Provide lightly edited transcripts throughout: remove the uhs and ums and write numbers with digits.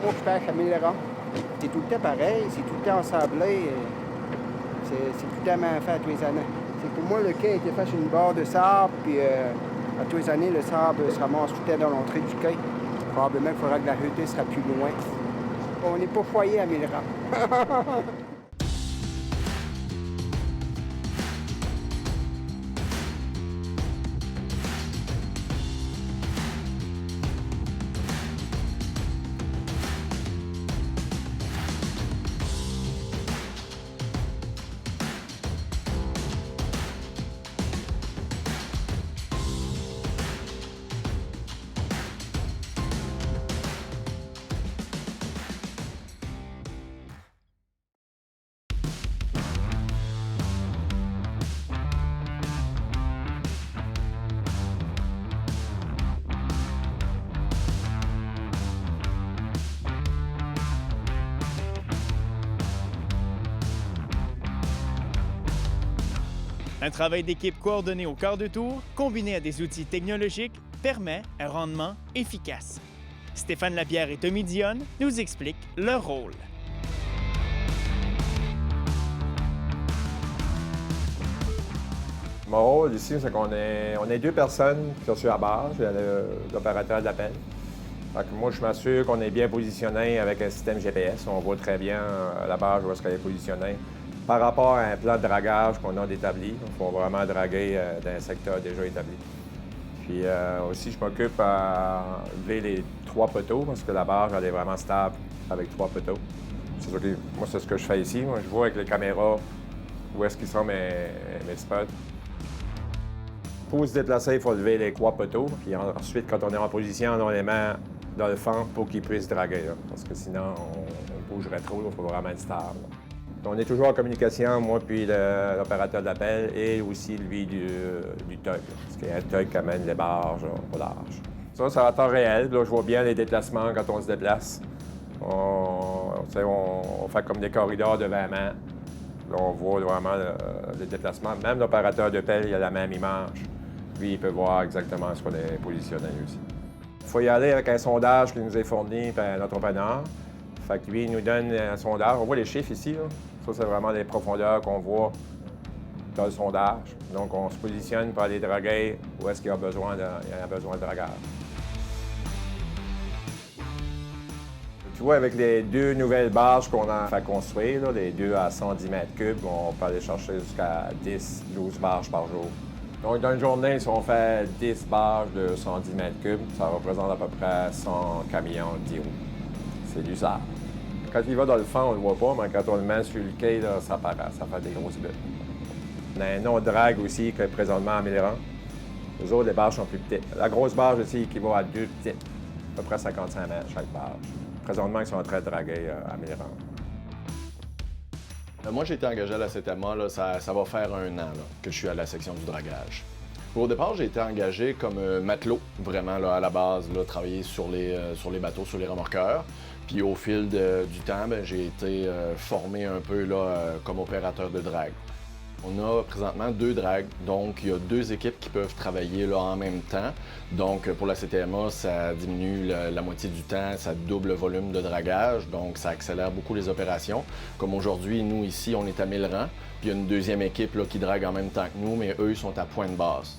pas que je pêche à 1000 rangs. C'est tout le temps pareil, c'est tout le temps ensablé. C'est tout le temps mal fait à tous les années. C'est pour moi, le quai a été fait sur une barre de sable, puis à tous les années, le sable se ramasse tout le temps dans l'entrée du quai. Probablement qu'il faudra que la hutée sera plus loin. On n'est pas foyer à 1000 rangs. Un travail d'équipe coordonné au quart de tour, combiné à des outils technologiques, permet un rendement efficace. Stéphane Lapierre et Tommy Dionne nous expliquent leur rôle. Mon rôle ici, c'est qu'on est deux personnes qui sont sur la barre, l'opérateur d'appel. Moi, je m'assure qu'on est bien positionné avec un système GPS. On voit très bien la barge où est-ce qu'elle est positionnée. Par rapport à un plan de dragage qu'on a établi, il faut vraiment draguer dans un secteur déjà établi. Puis aussi, je m'occupe à lever les 3 poteaux parce que la barge, elle est vraiment stable avec 3 poteaux. C'est sûr que moi, c'est ce que je fais ici. Moi, je vois avec les caméras où est-ce qu'ils sont mes spots. Pour se déplacer, il faut lever les 3 poteaux. Puis ensuite, quand on est en position, on les met dans le fond pour qu'ils puissent draguer. Là, parce que sinon, on bougerait trop. Il faut vraiment être stable. On est toujours en communication, moi puis l'opérateur d'appel et aussi lui du tug. Parce qu'il y a un tug qui amène les barges au large. Ça, c'est en temps réel. Là, je vois bien les déplacements quand on se déplace. On fait comme des corridors de 20 mètres. Là, on voit vraiment le déplacement. Même l'opérateur d'appel, il a la même image. Lui, il peut voir exactement ce qu'on est positionné aussi. Il faut y aller avec un sondage qui nous est fourni par notre entrepreneur. Fait que lui, il nous donne un sondage. On voit les chiffres ici, là. Ça, c'est vraiment les profondeurs qu'on voit dans le sondage. Donc, on se positionne pour aller draguer où est-ce qu'il y a besoin de dragage. Tu vois, avec les 2 nouvelles barges qu'on a fait construire, là, les 2 à 110 mètres cubes, on peut aller chercher jusqu'à 10-12 barges par jour. Donc, dans une journée, si on fait 10 barges de 110 mètres cubes, ça représente à peu près 100 camions d'eau. C'est du sable. Quand il va dans le fond, on ne le voit pas, mais quand on le met sur le quai, là, ça paraît, ça fait des grosses bulles. On a un autre drague aussi, qui est présentement à 1000 rangs. Les autres, les barges sont plus petites. La grosse barge aussi équivaut à 2 petites, à peu près 55 mètres chaque barge. Présentement, ils sont en train de draguer à 1000 rangs. Moi, j'ai été engagé à la CTMA, là, ça va faire 1 an là, que je suis à la section du dragage. Au départ, j'ai été engagé comme matelot, vraiment là, à la base, là, travailler sur les bateaux, sur les remorqueurs. Puis au fil du temps, j'ai été formé un peu là, comme opérateur de drague. On a présentement 2 dragues, donc il y a 2 équipes qui peuvent travailler là, en même temps. Donc pour la CTMA, ça diminue la moitié du temps, ça double le volume de dragage, donc ça accélère beaucoup les opérations. Comme aujourd'hui, nous ici, on est à 1000 rangs, puis il y a une 2e équipe là, qui drague en même temps que nous, mais eux, ils sont à pointe basse.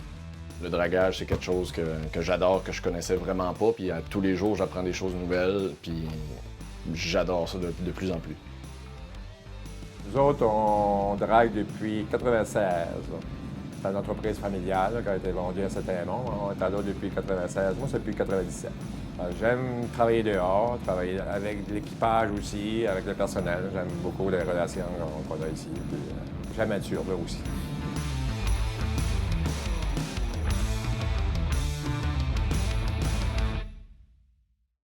Le dragage, c'est quelque chose que j'adore, que je connaissais vraiment pas, puis tous les jours, j'apprends des choses nouvelles, puis j'adore ça de plus en plus. Nous autres, on drague depuis 1996. C'est une entreprise familiale là, qui a été vendue à Saint-Raymond. On est là depuis 1996. Moi, c'est depuis 1997. J'aime travailler dehors, travailler avec l'équipage aussi, avec le personnel. J'aime beaucoup les relations qu'on a ici. J'aime être sûr, là aussi.